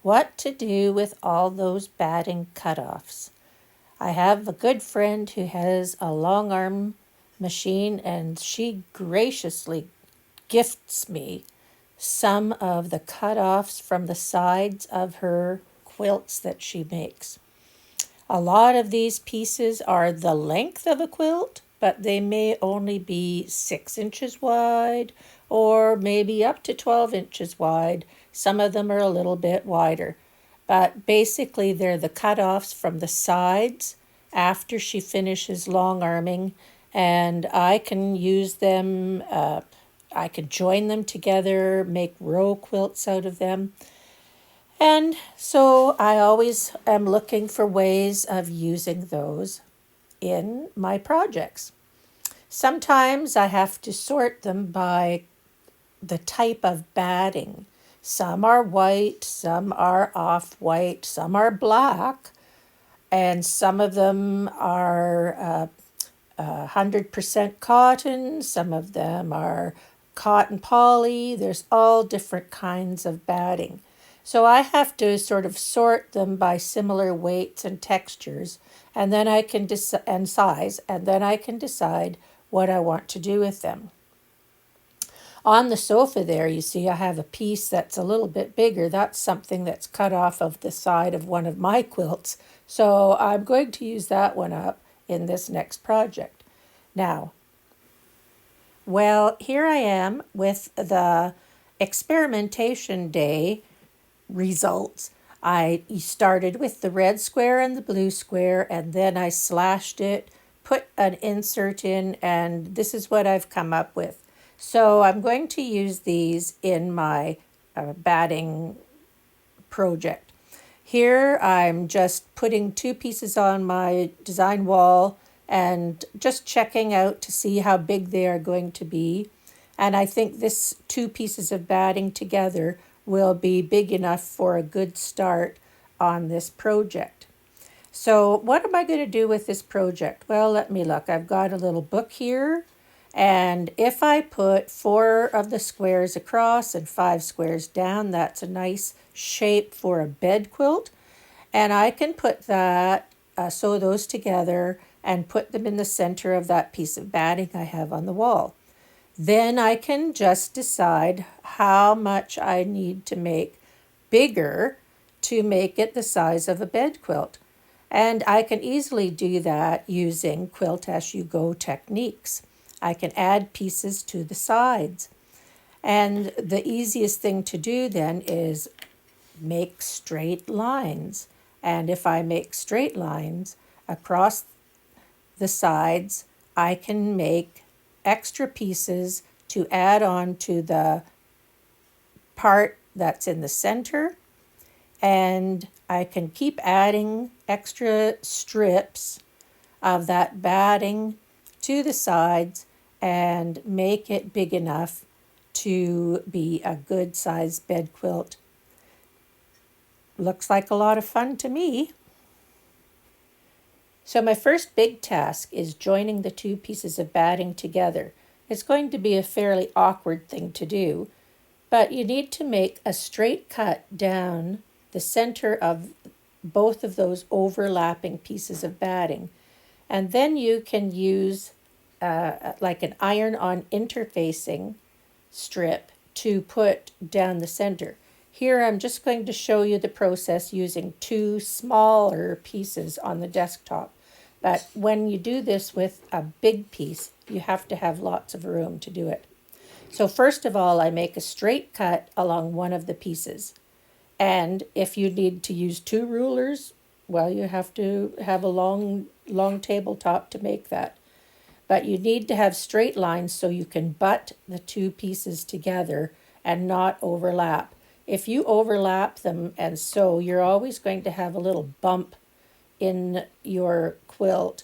what to do with all those batting cutoffs. I have a good friend who has a long arm machine, and she graciously gifts me some of the cutoffs from the sides of her quilts that she makes. A lot of these pieces are the length of a quilt, but they may only be 6 inches wide or maybe up to 12 inches wide. Some of them are a little bit wider. But basically, they're the cutoffs from the sides after she finishes long arming, and I can use them. I could join them together, make row quilts out of them. And so I always am looking for ways of using those in my projects. Sometimes I have to sort them by the type of batting. Some are white, some are off-white, some are black, and some of them are 100% cotton, some of them are cotton poly. There's all different kinds of batting. So I have to sort of sort them by similar weights and textures, and then I can and size, and then I can decide what I want to do with them. On the sofa there, you see I have a piece that's a little bit bigger. That's something that's cut off of the side of one of my quilts. So I'm going to use that one up in this next project. Now, well, here I am with the experimentation day results. I started with the red square and the blue square, and then I slashed it, put an insert in, and this is what I've come up with. So I'm going to use these in my batting project. Here I'm just putting 2 pieces on my design wall and just checking out to see how big they are going to be. And I think this 2 pieces of batting together will be big enough for a good start on this project. So what am I going to do with this project? Well, let me look. I've got a little book here. And if I put 4 of the squares across and 5 squares down, that's a nice shape for a bed quilt. And I can put that, sew those together and put them in the center of that piece of batting I have on the wall. Then I can just decide how much I need to make bigger to make it the size of a bed quilt. And I can easily do that using Quilt As You Go techniques. I can add pieces to the sides. And the easiest thing to do then is make straight lines. And if I make straight lines across the sides, I can make extra pieces to add on to the part that's in the center. And I can keep adding extra strips of that batting to the sides and make it big enough to be a good sized bed quilt. Looks like a lot of fun to me. So my first big task is joining the 2 pieces of batting together. It's going to be a fairly awkward thing to do, but you need to make a straight cut down the center of both of those overlapping pieces of batting. And then you can use like an iron-on interfacing strip to put down the center. Here I'm just going to show you the process using 2 smaller pieces on the desktop. But when you do this with a big piece, you have to have lots of room to do it. So first of all, I make a straight cut along one of the pieces. And if you need to use 2 rulers, well, you have to have a long tabletop to make that. But you need to have straight lines so you can butt the 2 pieces together and not overlap. If you overlap them and sew, you're always going to have a little bump in your quilt.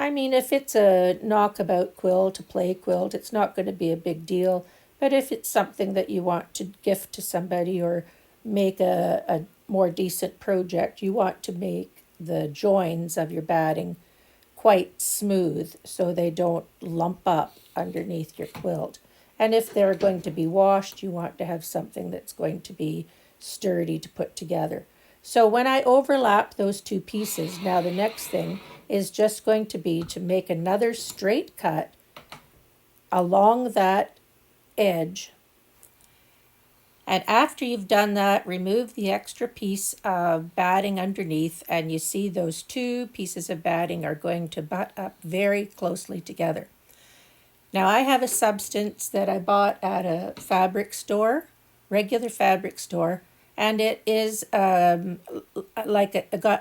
I mean, if it's a knockabout quilt, a play quilt, it's not going to be a big deal. But if it's something that you want to gift to somebody or make a more decent project, you want to make the joins of your batting quite smooth so they don't lump up underneath your quilt. And if they're going to be washed, you want to have something that's going to be sturdy to put together. So when I overlap those two pieces, now the next thing is just going to be to make another straight cut along that edge. And after you've done that, remove the extra piece of batting underneath, and you see those two pieces of batting are going to butt up very closely together. Now I have a substance that I bought at a fabric store, regular fabric store, and it is got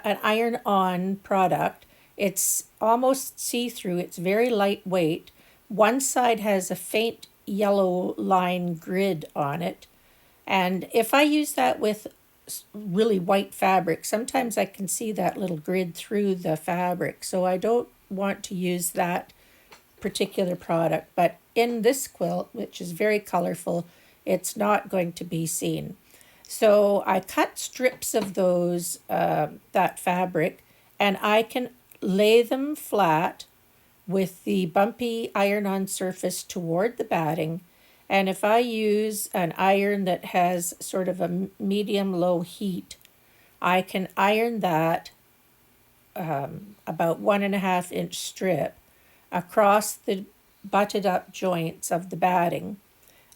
an iron-on product. It's almost see-through. It's very lightweight. One side has a faint yellow line grid on it, and if I use that with really white fabric, sometimes I can see that little grid through the fabric. So I don't want to use that particular product. But in this quilt, which is very colorful, it's not going to be seen. So I cut strips of those that fabric, and I can lay them flat with the bumpy iron-on surface toward the batting. And if I use an iron that has sort of a medium-low heat, I can iron that about 1.5 inch strip across the butted up joints of the batting.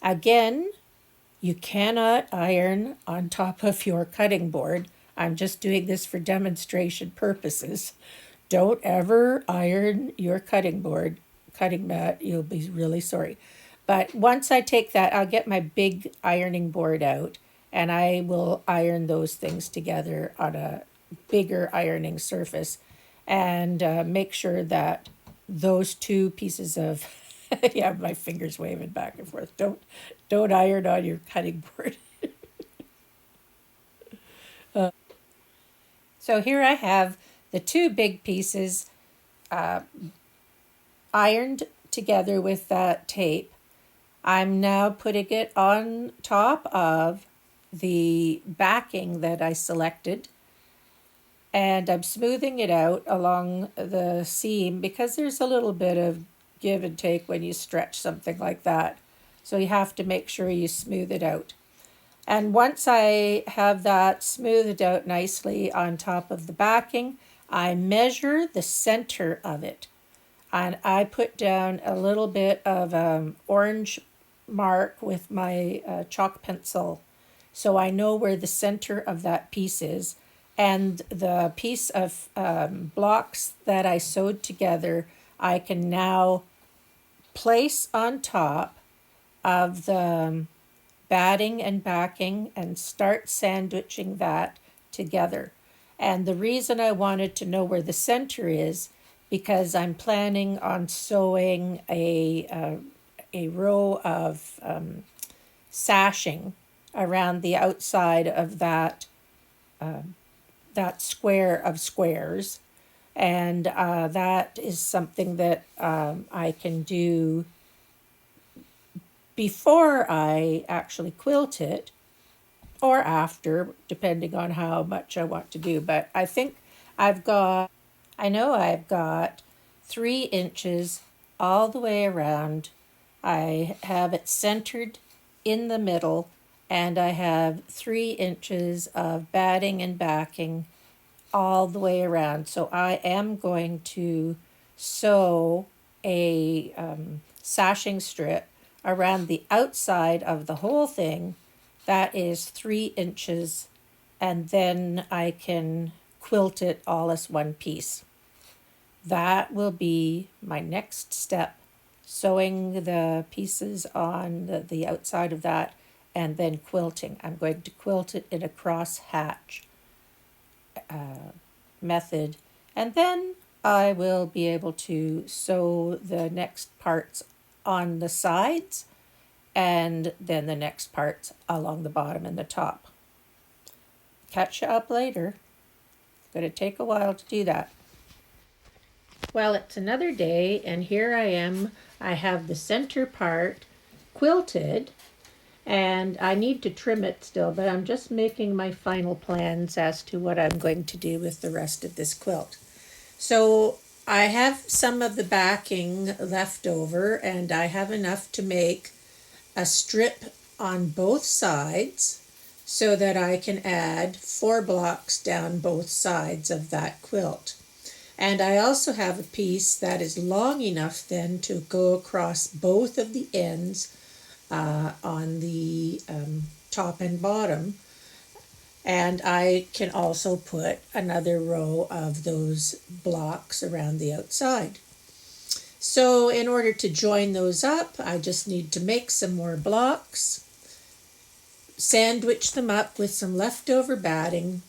Again, you cannot iron on top of your cutting board. I'm just doing this for demonstration purposes. Don't ever iron your cutting board, cutting mat. You'll be really sorry. But once I take that, I'll get my big ironing board out and I will iron those things together on a bigger ironing surface and make sure that those two pieces of yeah, my fingers waving back and forth. Don't iron on your cutting board. So here I have the two big pieces ironed together with that tape. I'm now putting it on top of the backing that I selected, and I'm smoothing it out along the seam because there's a little bit of give and take when you stretch something like that. So you have to make sure you smooth it out. And once I have that smoothed out nicely on top of the backing, I measure the center of it. And I put down a little bit of orange mark with my chalk pencil so I know where the center of that piece is. And the piece of blocks that I sewed together, I can now place on top of the batting and backing and start sandwiching that together. And the reason I wanted to know where the center is because I'm planning on sewing a row of sashing around the outside of that square of squares, and that is something that I can do before I actually quilt it or after, depending on how much I want to do. But I think I know I've got 3 inches all the way around. I have it centered in the middle, and I have 3 inches of batting and backing all the way around. So I am going to sew a sashing strip around the outside of the whole thing. That is 3 inches, and then I can quilt it all as one piece. That will be my next step, sewing the pieces on the outside of that and then quilting. I'm going to quilt it in a cross hatch method, and then I will be able to sew the next parts on the sides and then the next parts along the bottom and the top. Catch you up later. It's going to take a while to do that. Well, it's another day, and here I am. I have the center part quilted, and I need to trim it still, but I'm just making my final plans as to what I'm going to do with the rest of this quilt. So I have some of the backing left over, and I have enough to make a strip on both sides so that I can add 4 blocks down both sides of that quilt. And I also have a piece that is long enough then to go across both of the ends on the top and bottom. And I can also put another row of those blocks around the outside. So in order to join those up, I just need to make some more blocks, sandwich them up with some leftover batting,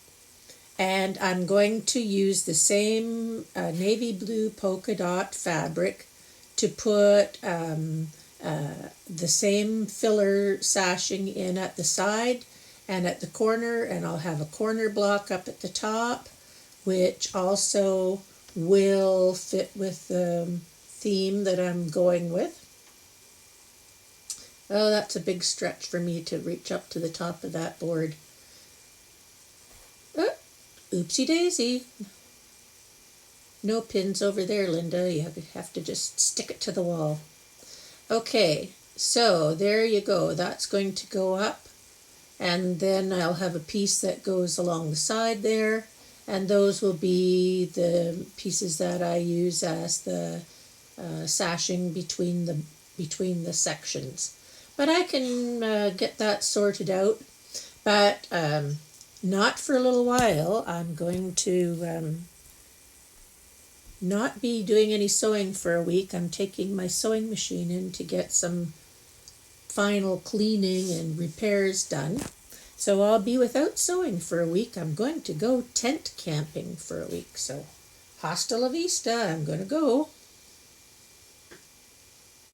and I'm going to use the same navy blue polka dot fabric to put the same filler sashing in at the side and at the corner, and I'll have a corner block up at the top, which also will fit with the theme that I'm going with. Oh, that's a big stretch for me to reach up to the top of that board. Oh, oopsie daisy. No pins over there, Linda. You have to just stick it to the wall. Okay, so there you go. That's going to go up. And then I'll have a piece that goes along the side there. And those will be the pieces that I use as the sashing between the sections. But I can get that sorted out. But not for a little while. I'm going to not be doing any sewing for a week. I'm taking my sewing machine in to get some final cleaning and repairs done. So I'll be without sewing for a week. I'm going to go tent camping for a week. So hasta la vista, I'm going to go.